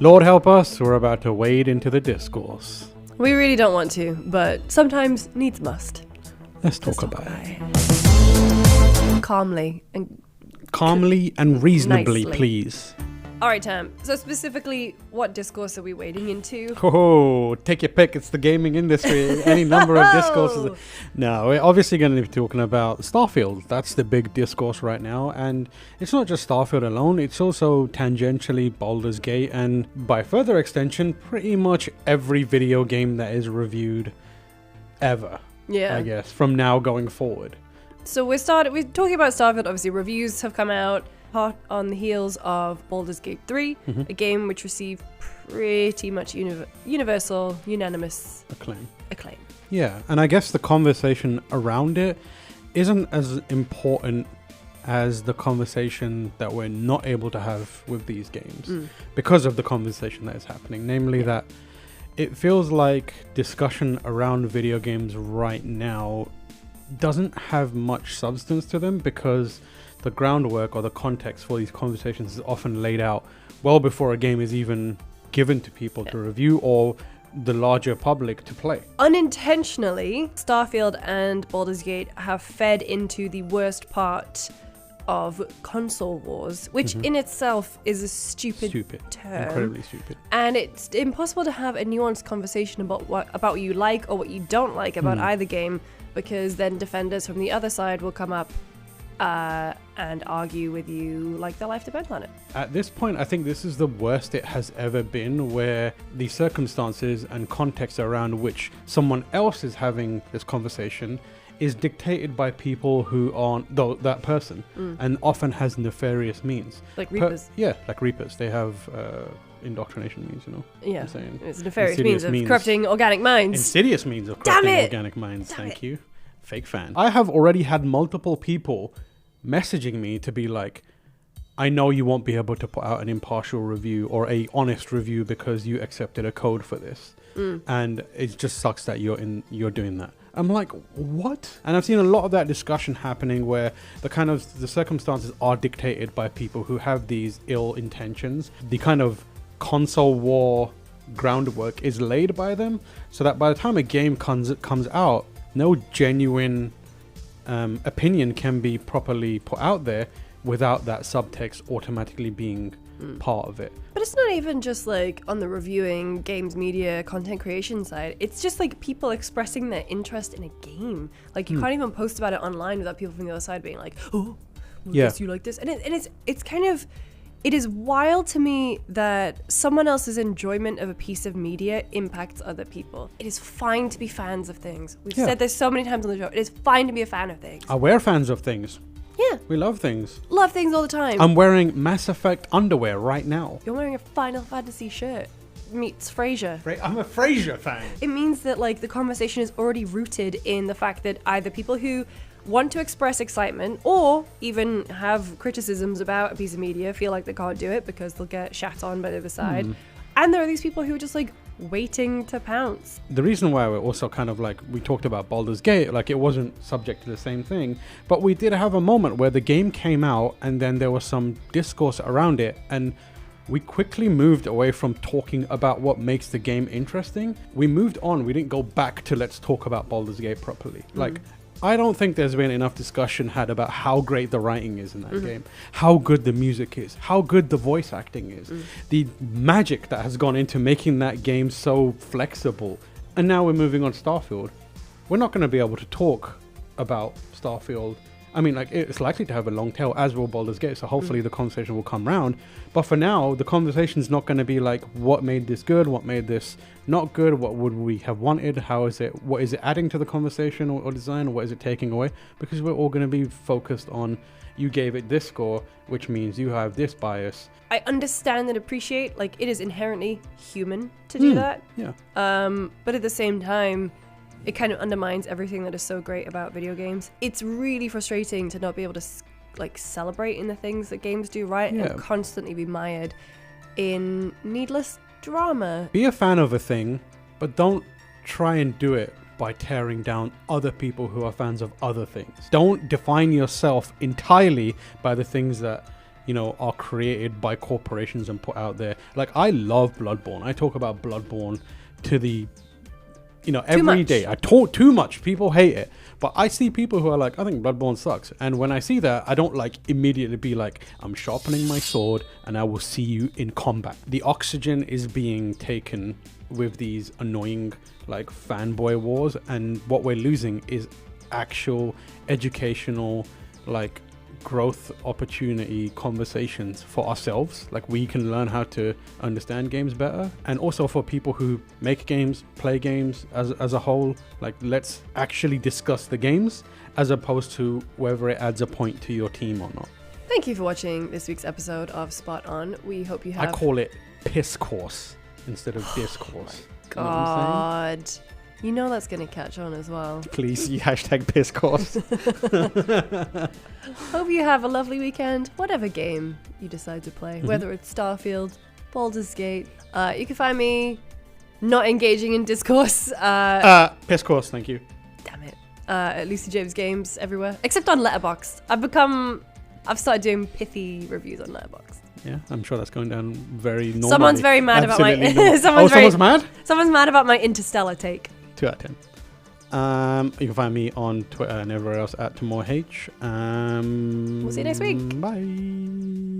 Lord help us, we're about to wade into the discourse. We really don't want to, but sometimes needs must. Let's talk about it. Calmly and reasonably, nicely. please. All right, Tam. So specifically, what discourse are we wading into? Oh, take your pick. It's the gaming industry. Any number of discourses. No, we're obviously going to be talking about Starfield. That's the big discourse right now. And it's not just Starfield alone. It's also tangentially Baldur's Gate. And by further extension, pretty much every video game that is reviewed ever. Yeah. I guess, from now going forward. So we're talking about Starfield. Obviously, reviews have come out hot on the heels of Baldur's Gate 3, a game which received pretty much universal, unanimous acclaim. Yeah, and I guess the conversation around it isn't as important as the conversation that we're not able to have with these games because of the conversation that is happening, namely that it feels like discussion around video games right now doesn't have much substance to them because the groundwork or the context for these conversations is often laid out well before a game is even given to people to review or the larger public to play. Unintentionally, Starfield and Baldur's Gate have fed into the worst part of console wars, which in itself is a stupid term. Incredibly stupid. And it's impossible to have a nuanced conversation about what you like or what you don't like about either game, because then defenders from the other side will come up and argue with you like their life depends on it. At this point, I think this is the worst it has ever been, where the circumstances and context around which someone else is having this conversation is dictated by people who aren't that person and often has nefarious means. Like Reapers. Like Reapers. They have indoctrination means, you know. Yeah, I'm saying. It's nefarious means of corrupting organic minds. Insidious means of corrupting organic minds. Thank you. Fake fan. I have already had multiple people messaging me to be like, I know you won't be able to put out an impartial review or a honest review because you accepted a code for this. And it just sucks that you're doing that. I'm like, what? And I've seen a lot of that discussion happening where the circumstances are dictated by people who have these ill intentions. The kind of console war groundwork is laid by them, so that by the time a game comes out, no genuine opinion can be properly put out there without that subtext automatically being part of it. But it's not even just like on the reviewing, games, media, content creation side. It's just like people expressing their interest in a game. Like you can't even post about it online without people from the other side being like, oh, yes, you like this. And it's kind of, it is wild to me that someone else's enjoyment of a piece of media impacts other people. It is fine to be fans of things. We've said this so many times on the show. It is fine to be a fan of things. We're fans of things. Yeah. We love things. Love things all the time. I'm wearing Mass Effect underwear right now. You're wearing a Final Fantasy shirt. Meets Frasier. I'm a Frasier fan. It means that like the conversation is already rooted in the fact that either people who want to express excitement or even have criticisms about a piece of media feel like they can't do it because they'll get shat on by the other side. And there are these people who are just like waiting to pounce. The reason why we're also kind of like, we talked about Baldur's Gate, like it wasn't subject to the same thing, but we did have a moment where the game came out and then there was some discourse around it, and we quickly moved away from talking about what makes the game interesting. We moved on. We didn't go back to let's talk about Baldur's Gate properly. Like, I don't think there's been enough discussion had about how great the writing is in that game, how good the music is, how good the voice acting is, the magic that has gone into making that game so flexible. And now we're moving on to Starfield. We're not going to be able to talk about Starfield. I mean, like, it's likely to have a long tail, as will Baldur's Gate, so hopefully the conversation will come round. But for now, the conversation's not going to be like, what made this good, what made this not good, what would we have wanted, what is it adding to the conversation or design, or what is it taking away? Because we're all going to be focused on, you gave it this score, which means you have this bias. I understand and appreciate, like, it is inherently human to do that. Yeah. But at the same time, it kind of undermines everything that is so great about video games. It's really frustrating to not be able to like celebrate in the things that games do right and constantly be mired in needless drama. Be a fan of a thing, but don't try and do it by tearing down other people who are fans of other things. Don't define yourself entirely by the things that are created by corporations and put out there. Like, I love Bloodborne. I talk about Bloodborne to the, every day. I talk too much. People hate it. But I see people who are like, I think Bloodborne sucks. And when I see that, I don't like immediately be like, I'm sharpening my sword and I will see you in combat. The oxygen is being taken with these annoying like fanboy wars. And what we're losing is actual educational, like, growth opportunity conversations for ourselves. Like, we can learn how to understand games better, and also for people who make games, play games as a whole. Like, let's actually discuss the games as opposed to whether it adds a point to your team or not. Thank you for watching this week's episode of Spot On. We hope you have... I call it piss course instead of discourse. God, you know that's going to catch on as well. Please, you hashtag piss course. Hope you have a lovely weekend, whatever game you decide to play, whether it's Starfield, Baldur's Gate. You can find me not engaging in Discourse. Piss course, thank you. Damn it. At Lucy James Games everywhere, except on Letterboxd. I've started doing pithy reviews on Letterboxd. Yeah, I'm sure that's going down very normally. Someone's very mad about my... someone's mad? Someone's mad about my Interstellar take. 2 out of 10. You can find me on Twitter and everywhere else at TomorH. We'll see you next week. Bye.